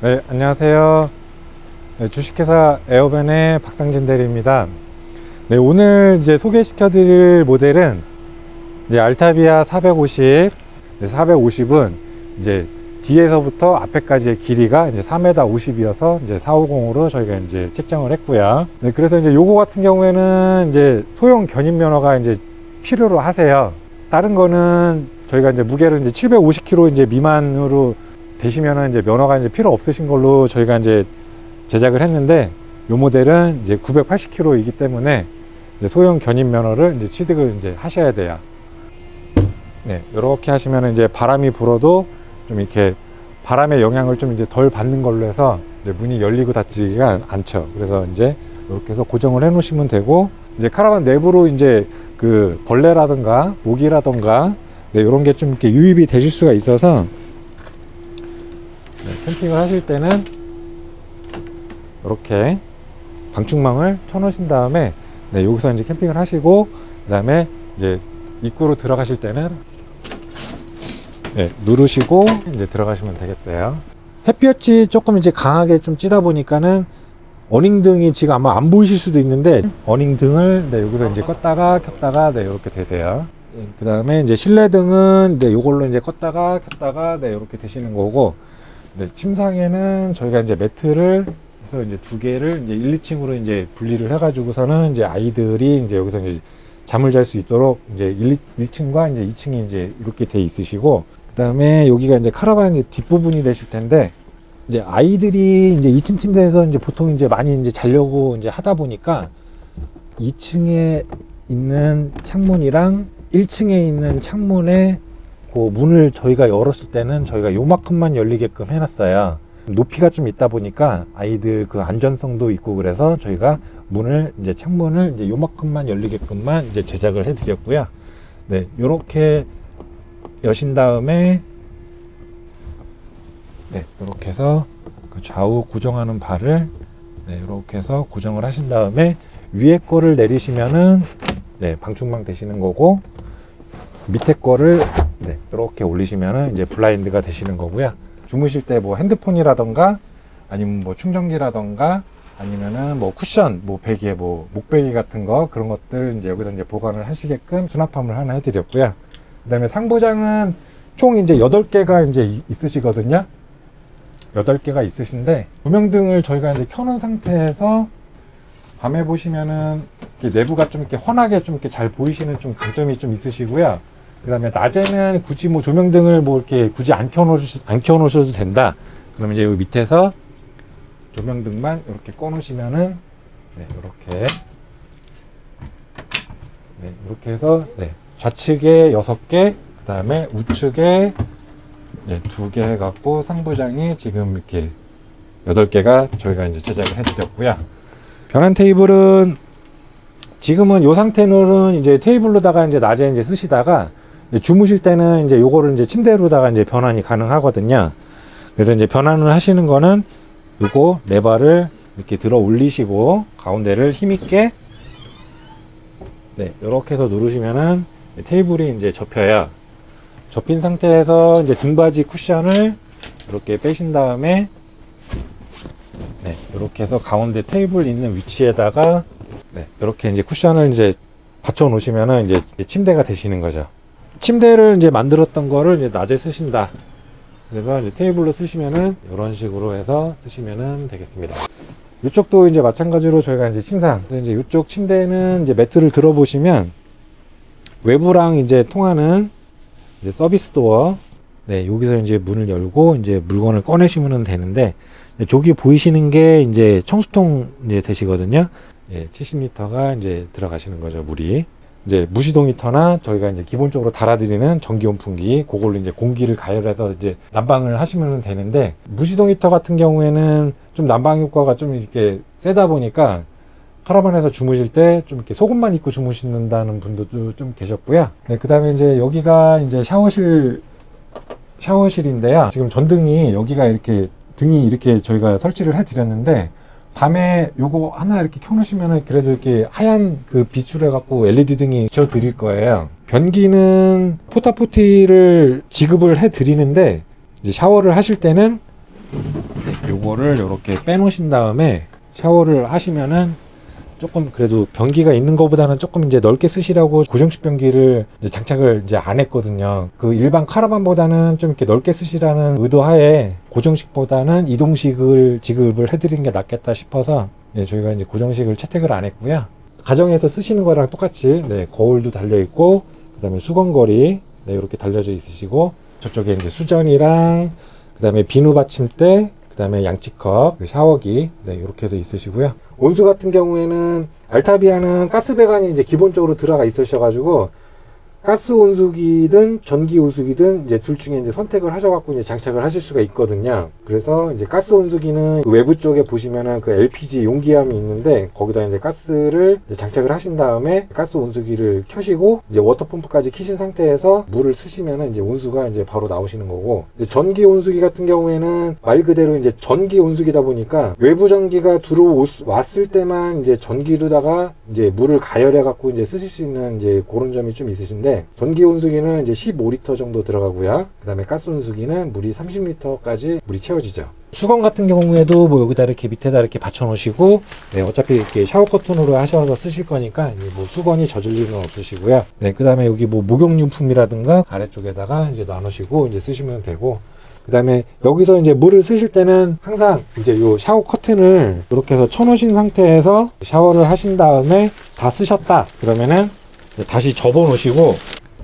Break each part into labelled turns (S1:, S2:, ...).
S1: 네, 안녕하세요. 네, 주식회사 에어벤의 박상진 대리입니다. 네, 오늘 이제 소개시켜 드릴 모델은 이제 알타비아 450. 450은 이제 뒤에서부터 앞에까지의 길이가 이제 4m 50이어서 이제 450으로 저희가 이제 책정을 했고요. 네, 그래서 이제 요거 같은 경우에는 이제 소형 견인 면허가 이제 필요로 하세요. 다른 거는 저희가 이제 무게를 이제 750kg 이제 미만으로 되시면은 이제 면허가 이제 필요 없으신 걸로 저희가 이제 제작을 했는데, 요 모델은 이제 980kg이기 때문에 이제 소형 견인 면허를 이제 취득을 이제 하셔야 돼요. 네, 이렇게 하시면 이제 바람이 불어도 좀 이렇게 바람의 영향을 좀 이제 덜 받는 걸로 해서 이제 문이 열리고 닫히지가 않죠. 그래서 이제 이렇게 해서 고정을 해 놓으시면 되고, 이제 카라반 내부로 이제 그 벌레라든가 모기라든가 네, 이런 게 좀 이렇게 유입이 되실 수가 있어서 네, 캠핑을 하실 때는 이렇게 방충망을 쳐 놓으신 다음에 네, 여기서 이제 캠핑을 하시고, 그 다음에 이제 입구로 들어가실 때는 네, 누르시고 이제 들어가시면 되겠어요. 햇볕이 조금 이제 강하게 좀 찌다 보니까는 어닝등이 지금 아마 안 보이실 수도 있는데, 어닝등을 네, 여기서 이제 껐다가 켰다가 네, 이렇게 되세요. 네, 그 다음에 이제 실내등은 네, 요걸로 이제 껐다가 켰다가 네, 이렇게 되시는 거고, 네, 침상에는 저희가 이제 매트를 해서 이제 두 개를 이제 1, 2층으로 이제 분리를 해가지고서는 이제 아이들이 이제 여기서 이제 잠을 잘 수 있도록 이제 1층과 이제 2층이 이제 이렇게 돼 있으시고, 그 다음에 여기가 이제 카라반 뒷부분이 되실 텐데, 이제 아이들이 이제 2층 침대에서 이제 보통 이제 많이 이제 자려고 이제 하다 보니까 2층에 있는 창문이랑 1층에 있는 창문에 그 문을 저희가 열었을 때는 저희가 요만큼만 열리게끔 해놨어요. 높이가 좀 있다 보니까 아이들 그 안전성도 있고, 그래서 저희가 문을 이제 창문을 이제 요만큼만 열리게끔만 이제 제작을 해드렸고요. 네, 요렇게 여신 다음에 네, 이렇게 해서 그 좌우 고정하는 발을 네, 이렇게 해서 고정을 하신 다음에 위에 거를 내리시면은 네, 방충망 되시는 거고, 밑에 거를 네, 이렇게 올리시면은 이제 블라인드가 되시는 거고요. 주무실 때 뭐 핸드폰이라던가 아니면 뭐 충전기라던가 아니면은 뭐 쿠션, 뭐 베개, 뭐 목베개 같은 거, 그런 것들 이제 여기다 이제 보관을 하시게끔 수납함을 하나 해드렸고요. 그 다음에 상부장은 총 이제 8개가 이제 있으시거든요. 8개가 있으신데, 조명등을 저희가 이제 켜놓은 상태에서 밤에 보시면은 이렇게 내부가 좀 이렇게 환하게 좀 이렇게 잘 보이시는 좀 강점이 좀 있으시고요. 그 다음에 낮에는 굳이 뭐 조명등을 뭐 이렇게 굳이 안 켜놓으셔도 된다. 그러면 이제 여기 밑에서 조명등만 이렇게 꺼놓으시면은 네, 이렇게 네, 이렇게 해서 네, 좌측에 6개, 그 다음에 우측에 네, 2개 해갖고 상부장이 지금 이렇게 8개가 저희가 이제 제작을 해드렸고요. 변환 테이블은 지금은 이 상태로는 이제 테이블로다가 이제 낮에 이제 쓰시다가 주무실 때는 이제 요거를 이제 침대로다가 이제 변환이 가능하거든요. 그래서 이제 변환을 하시는 거는 요거 레버를 이렇게 들어 올리시고 가운데를 힘있게 네, 이렇게 해서 누르시면은 테이블이 이제 접혀요. 접힌 상태에서 이제 등받이 쿠션을 이렇게 빼신 다음에 네, 이렇게 해서 가운데 테이블 있는 위치에다가 네, 이렇게 이제 쿠션을 이제 받쳐 놓으시면은 이제 침대가 되시는 거죠. 침대를 이제 만들었던 거를 이제 낮에 쓰신다. 그래서 이제 테이블로 쓰시면은 이런 식으로 해서 쓰시면은 되겠습니다. 이쪽도 이제 마찬가지로 저희가 이제 침상, 이제 이쪽 침대는 이제 매트를 들어 보시면 외부랑 이제 통하는 이제 서비스 도어, 네, 여기서 이제 문을 열고 이제 물건을 꺼내시면 되는데, 저기 보이시는 게 이제 청수통 이제 되시거든요. 예, 70리터가 이제 들어가시는 거죠, 물이. 이제 무시동 히터나 저희가 이제 기본적으로 달아드리는 전기온풍기, 그걸로 이제 공기를 가열해서 이제 난방을 하시면 되는데, 무시동 히터 같은 경우에는 좀 난방 효과가 좀 이렇게 세다 보니까 카라반에서 주무실 때 좀 이렇게 속옷만 입고 주무신다는 분들도 좀 계셨고요. 네, 그 다음에 이제 여기가 이제 샤워실인데요. 지금 전등이 여기가 이렇게 등이 이렇게 저희가 설치를 해 드렸는데, 밤에 요거 하나 이렇게 켜놓으시면은 그래도 이렇게 하얀 그 빛으로 해갖고 LED 등이 비춰 드릴 거예요. 변기는 포타포티를 지급을 해 드리는데, 이제 샤워를 하실 때는 네, 요거를 이렇게 빼놓으신 다음에 샤워를 하시면은 조금 그래도 변기가 있는 것보다는 조금 이제 넓게 쓰시라고 고정식 변기를 이제 장착을 이제 안 했거든요. 그 일반 카라반보다는 좀 이렇게 넓게 쓰시라는 의도하에 고정식보다는 이동식을 지급을 해드리는 게 낫겠다 싶어서 네, 저희가 이제 고정식을 채택을 안 했고요. 가정에서 쓰시는 거랑 똑같이 네, 거울도 달려 있고 그다음에 수건거리 네, 이렇게 달려져 있으시고 저쪽에 이제 수전이랑 그다음에 비누 받침대 그다음에 양치컵, 샤워기 네, 이렇게 해서 있으시고요. 온수 같은 경우에는 알타비아는 가스 배관이 이제 기본적으로 들어가 있으셔가지고 가스 온수기든 전기 온수기든 이제 둘 중에 이제 선택을 하셔갖고 이제 장착을 하실 수가 있거든요. 그래서 이제 가스 온수기는 그 외부 쪽에 보시면은 그 LPG 용기함이 있는데 거기다 이제 가스를 이제 장착을 하신 다음에 가스 온수기를 켜시고 이제 워터펌프까지 키신 상태에서 물을 쓰시면은 이제 온수가 이제 바로 나오시는 거고, 이제 전기 온수기 같은 경우에는 말 그대로 이제 전기 온수기다 보니까 외부 전기가 들어왔을 때만 이제 전기로다가 이제 물을 가열해 갖고 이제 쓰실 수 있는 이제 그런 점이 좀 있으신데, 전기 온수기는 이제 15리터 정도 들어가고요. 그 다음에 가스 온수기는 물이 30리터까지 물이 채워지죠. 수건 같은 경우에도 뭐 여기다 이렇게 밑에다 이렇게 받쳐 놓으시고, 네, 어차피 이렇게 샤워 커튼으로 하셔서 쓰실 거니까 뭐 수건이 젖을 일은 없으시고요. 네, 그 다음에 여기 뭐 목욕용품이라든가 아래쪽에다가 이제 나누시고 이제 쓰시면 되고, 그 다음에 여기서 이제 물을 쓰실 때는 항상 이제 요 샤워 커튼을 이렇게 해서 쳐 놓으신 상태에서 샤워를 하신 다음에 다 쓰셨다 그러면은 다시 접어 놓으시고,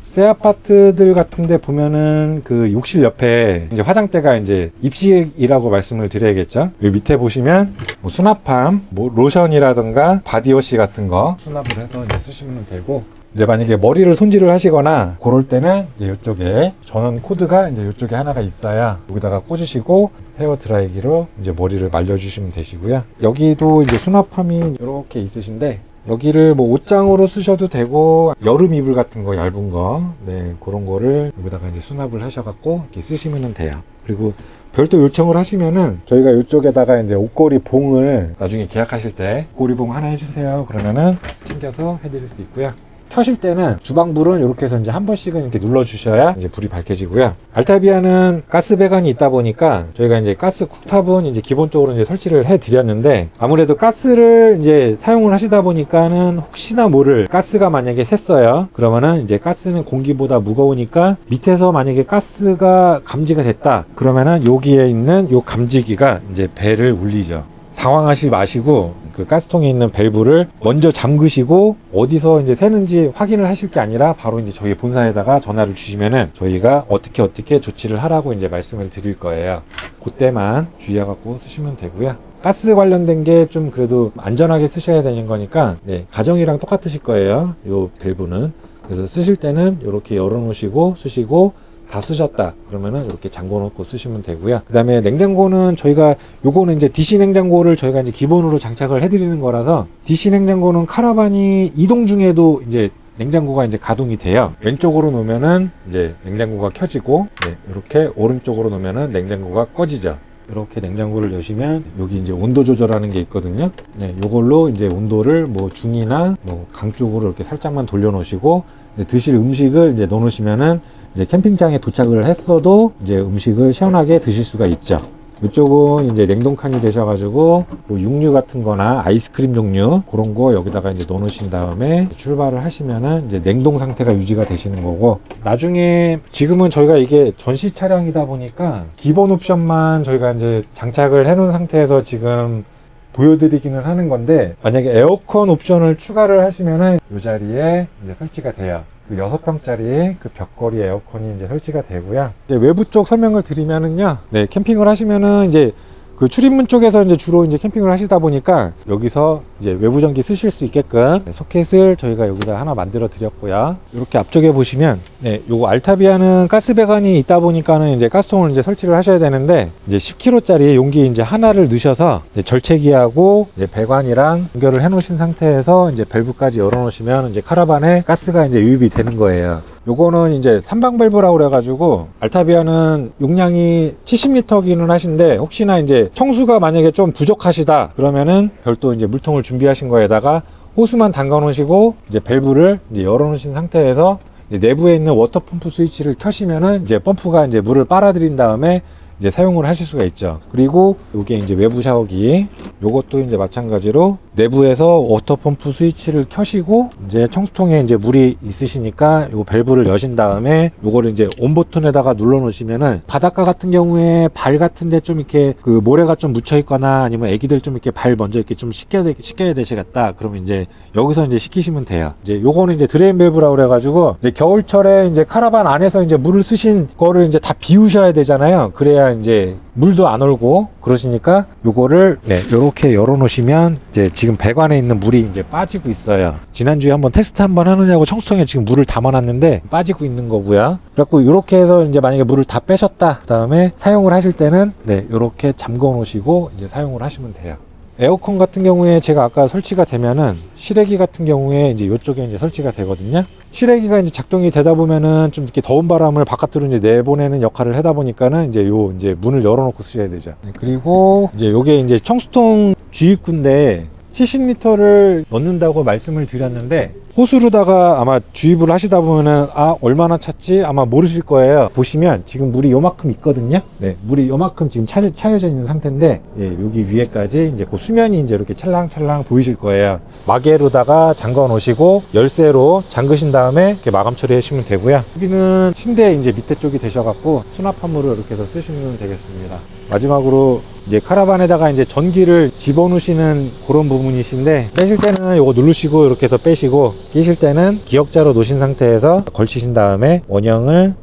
S1: 새 아파트들 같은데 보면은 그 욕실 옆에 이제 화장대가 이제 입식이라고 말씀을 드려야겠죠. 여기 밑에 보시면 뭐 수납함, 뭐 로션이라든가 바디워시 같은 거 수납을 해서 이제 쓰시면 되고, 이제 만약에 머리를 손질을 하시거나 그럴 때는 이제 이쪽에 전원 코드가 이제 이쪽에 하나가 있어야 여기다가 꽂으시고 헤어 드라이기로 이제 머리를 말려주시면 되시고요. 여기도 이제 수납함이 이렇게 있으신데, 여기를 뭐 옷장으로 쓰셔도 되고 여름 이불 같은 거 얇은 거 네, 그런 거를 여기다가 이제 수납을 하셔갖고 이렇게 쓰시면 돼요. 그리고 별도 요청을 하시면은 저희가 이쪽에다가 이제 옷걸이 봉을 나중에 계약하실 때 옷걸이 봉 하나 해주세요 그러면은 챙겨서 해드릴 수 있고요. 켜실 때는 주방불은 이렇게 해서 이제 한 번씩은 이렇게 눌러 주셔야 이제 불이 밝혀지고요. 알타비아는 가스 배관이 있다 보니까 저희가 이제 가스 쿡탑은 이제 기본적으로 이제 설치를 해 드렸는데, 아무래도 가스를 이제 사용을 하시다 보니까는 혹시나 모를 가스가 만약에 샜어요. 그러면은 이제 가스는 공기보다 무거우니까 밑에서 만약에 가스가 감지가 됐다 그러면은 여기에 있는 요 감지기가 이제 벨을 울리죠. 당황하지 마시고 그 가스통에 있는 밸브를 먼저 잠그시고 어디서 이제 새는지 확인을 하실 게 아니라 바로 이제 저희 본사에다가 전화를 주시면은 저희가 어떻게 조치를 하라고 이제 말씀을 드릴 거예요. 그때만 주의해 갖고 쓰시면 되고요. 가스 관련된 게 좀 그래도 안전하게 쓰셔야 되는 거니까 네, 가정이랑 똑같으실 거예요. 요 밸브는. 그래서 쓰실 때는 이렇게 열어 놓으시고 쓰시고, 다 쓰셨다 그러면은 이렇게 잠궈 놓고 쓰시면 되고요. 그 다음에 냉장고는 저희가 요거는 이제 DC 냉장고를 저희가 이제 기본으로 장착을 해드리는 거라서, DC 냉장고는 카라반이 이동 중에도 이제 냉장고가 이제 가동이 돼요. 왼쪽으로 놓으면은 이제 냉장고가 켜지고, 네, 이렇게 오른쪽으로 놓으면은 냉장고가 꺼지죠. 이렇게 냉장고를 여시면 여기 이제 온도 조절하는 게 있거든요. 네, 요걸로 이제 온도를 뭐 중이나 뭐 강 쪽으로 이렇게 살짝만 돌려 놓으시고, 드실 음식을 이제 넣어 놓으시면은 이제 캠핑장에 도착을 했어도 이제 음식을 시원하게 드실 수가 있죠. 이쪽은 이제 냉동칸이 되셔가지고 뭐 육류 같은 거나 아이스크림 종류 그런 거 여기다가 이제 넣어 놓으신 다음에 출발을 하시면은 이제 냉동 상태가 유지가 되시는 거고, 나중에 지금은 저희가 이게 전시 차량이다 보니까 기본 옵션만 저희가 이제 장착을 해 놓은 상태에서 지금 보여드리기는 하는 건데, 만약에 에어컨 옵션을 추가를 하시면은 이 자리에 이제 설치가 돼요. 그 6평짜리 그 벽걸이 에어컨이 이제 설치가 되고요. 이제 외부 쪽 설명을 드리면은요, 네, 캠핑을 하시면은 이제 그 출입문 쪽에서 이제 주로 이제 캠핑을 하시다 보니까 여기서 이제 외부 전기 쓰실 수 있게끔 소켓을 저희가 여기다 하나 만들어 드렸고요. 이렇게 앞쪽에 보시면 네, 요거 알타비아는 가스 배관이 있다 보니까는 이제 가스통을 이제 설치를 하셔야 되는데, 이제 10kg짜리 용기 이제 하나를 넣으셔서 이제 절체기하고 이제 배관이랑 연결을 해 놓으신 상태에서 이제 밸브까지 열어 놓으시면 이제 카라반에 가스가 이제 유입이 되는 거예요. 요거는 이제 삼방 밸브라고 그래가지고, 알타비아는 용량이 70리터기는 하신데 혹시나 이제 청수가 만약에 좀 부족하시다 그러면은 별도 이제 물통을 준비하신 거에다가 호스만 담가 놓으시고 이제 밸브를 이제 열어 놓으신 상태에서 이제 내부에 있는 워터 펌프 스위치를 켜시면은 이제 펌프가 이제 물을 빨아들인 다음에 이제 사용을 하실 수가 있죠. 그리고 이게 이제 외부 샤워기, 요것도 이제 마찬가지로 내부에서 워터 펌프 스위치를 켜시고 이제 청수통에 이제 물이 있으시니까 요 밸브를 여신 다음에 요거를 이제 온 버튼에다가 눌러 놓으시면은 바닷가 같은 경우에 발 같은데 좀 이렇게 그 모래가 좀 묻혀 있거나 아니면 애기들 좀 이렇게 발 먼저 이렇게 좀 씻겨야 되시겠다. 그러면 이제 여기서 이제 식히시면 돼요. 이제 요거는 이제 드레인 밸브라고 그래가지고 이제 겨울철에 이제 카라반 안에서 이제 물을 쓰신 거를 이제 다 비우셔야 되잖아요. 그래야 이제 물도 안 얼고 그러시니까 요거를 요렇게 열어 놓으시면 이제 지금 배관에 있는 물이 이제 빠지고 있어요. 지난주에 한번 테스트 한번 하느냐고 청수통에 지금 물을 담아놨는데 빠지고 있는 거고요. 그래갖고 요렇게 해서 이제 만약에 물을 다 빼셨다 그다음에 사용을 하실 때는 요렇게 잠궈 놓으시고 이제 사용을 하시면 돼요. 에어컨 같은 경우에 제가 아까 설치가 되면은 실외기 같은 경우에 이제 이쪽에 이제 설치가 되거든요. 실외기가 이제 작동이 되다 보면은 좀 이렇게 더운 바람을 바깥으로 이제 내보내는 역할을 하다 보니까는 이제 이제 문을 열어놓고 쓰셔야 되죠. 그리고 이제 요게 이제 청수통 주입구인데 70리터를 넣는다고 말씀을 드렸는데 호수로다가 아마 주입을 하시다 보면은 얼마나 찼지 아마 모르실 거예요. 보시면 지금 물이 요만큼 있거든요. 물이 요만큼 지금 차여져 있는 상태인데 여기 위에까지 이제 그 수면이 이제 이렇게 찰랑찰랑 보이실 거예요. 마개로다가 잠궈 놓으시고 열쇠로 잠그신 다음에 이렇게 마감 처리하시면 되고요. 여기는 침대 이제 밑에 쪽이 되셔갖고 수납함으로 이렇게 해서 쓰시면 되겠습니다. 마지막으로 이제 카라반에다가 이제 전기를 집어넣으시는 그런 부분이신데 빼실 때는 요거 누르시고 이렇게 해서 빼시고 끼실 때는 기역자로 놓으신 상태에서 걸치신 다음에 원형을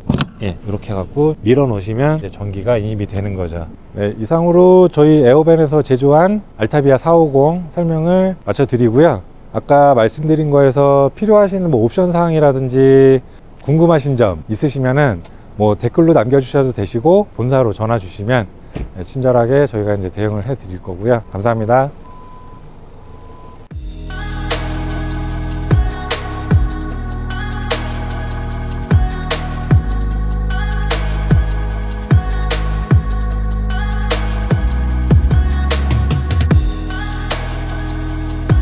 S1: 이렇게 해갖고 밀어 놓으시면 이제 전기가 인입이 되는 거죠. 이상으로 저희 에어밴에서 제조한 알타비아 450 설명을 마쳐 드리고요. 아까 말씀드린 거에서 필요하신 뭐 옵션 사항이라든지 궁금하신 점 있으시면은 뭐 댓글로 남겨주셔도 되시고 본사로 전화 주시면 친절하게 저희가 이제 대응을 해 드릴 거고요. 감사합니다.